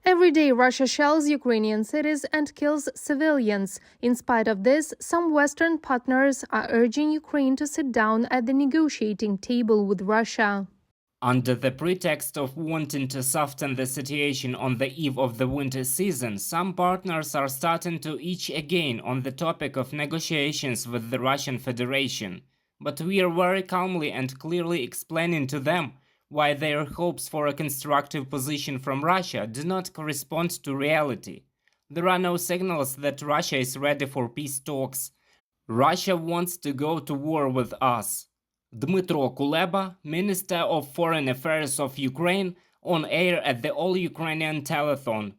Every day, Russia shells Ukrainian cities and kills civilians. In spite of this, some Western partners are urging Ukraine to sit down at the negotiating table with Russia. Under the pretext of wanting to soften the situation on the eve of the winter season, some partners are starting to itch again on the topic of negotiations with the Russian Federation. But we are very calmly and clearly explaining to them why their hopes for a constructive position from Russia do not correspond to reality. There are no signals that Russia is ready for peace talks. Russia wants to go to war with us. Dmytro Kuleba, Minister of Foreign Affairs of Ukraine, on air at the All-Ukrainian Telethon.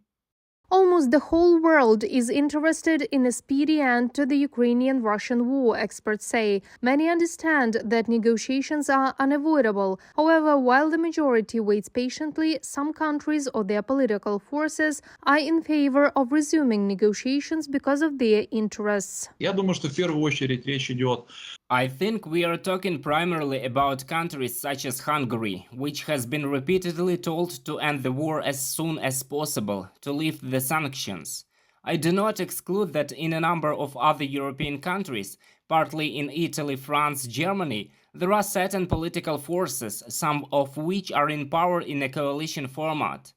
Almost the whole world is interested in a speedy end to the Ukrainian-Russian war, experts say. Many understand that negotiations are unavoidable. However, while the majority waits patiently, some countries or their political forces are in favor of resuming negotiations because of their interests. Я думаю, что в первую очередь речь идет. I think we are talking primarily about countries such as Hungary, which has been repeatedly told to end the war as soon as possible, to lift the sanctions. I do not exclude that in a number of other European countries, partly in Italy, France, Germany, there are certain political forces, some of which are in power in a coalition format.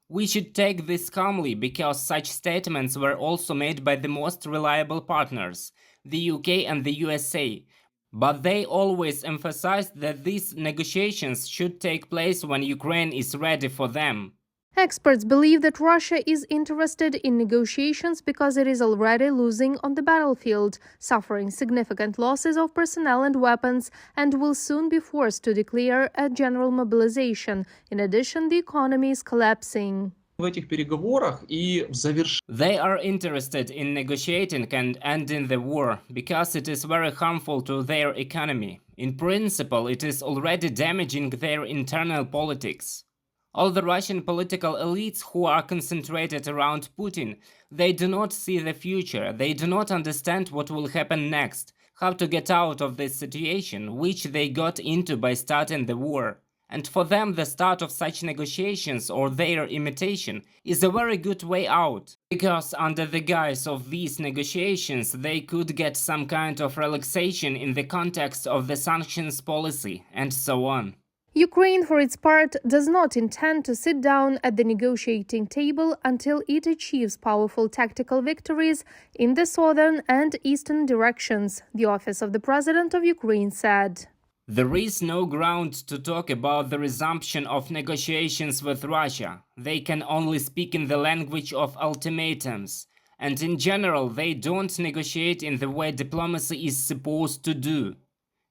We should take this calmly because such statements were also made by the most reliable partners, the UK and the USA. But they always emphasized that these negotiations should take place when Ukraine is ready for them. Experts believe that Russia is interested in negotiations because it is already losing on the battlefield, suffering significant losses of personnel and weapons, and will soon be forced to declare a general mobilization. In addition, the economy is collapsing. В этих переговорах и в завершении. They are interested in negotiating and ending the war because it is very harmful to their economy. In principle, it is already damaging their internal politics. All the Russian political elites who are concentrated around Putin, they do not see the future, they do not understand what will happen next, how to get out of this situation, which they got into by starting the war. And for them, the start of such negotiations or their imitation is a very good way out, because under the guise of these negotiations they could get some kind of relaxation in the context of the sanctions policy, and so on. Ukraine, for its part, does not intend to sit down at the negotiating table until it achieves powerful tactical victories in the southern and eastern directions, the office of the president of Ukraine said. There is no ground to talk about the resumption of negotiations with Russia. They can only speak in the language of ultimatums. And in general, they don't negotiate in the way diplomacy is supposed to do.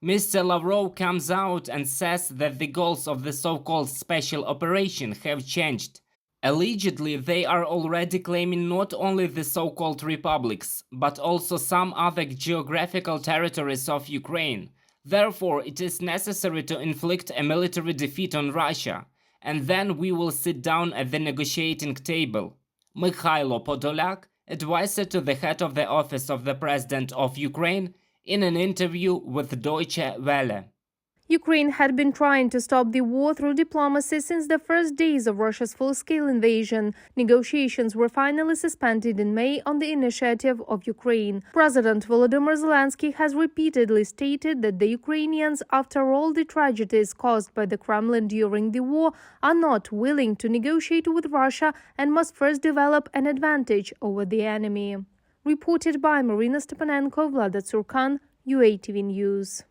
Mr. Lavrov comes out and says that the goals of the so-called special operation have changed. Allegedly, they are already claiming not only the so-called republics, but also some other geographical territories of Ukraine. Therefore, it is necessary to inflict a military defeat on Russia, and then we will sit down at the negotiating table. Mikhailo Podolyak, advisor to the head of the office of the President of Ukraine, in an interview with Deutsche Welle. Ukraine had been trying to stop the war through diplomacy since the first days of Russia's full-scale invasion. Negotiations were finally suspended in May on the initiative of Ukraine. President Volodymyr Zelensky has repeatedly stated that the Ukrainians, after all the tragedies caused by the Kremlin during the war, are not willing to negotiate with Russia and must first develop an advantage over the enemy. Reported by Marina Stepanenko, Vlada Tsurkan, UATV News.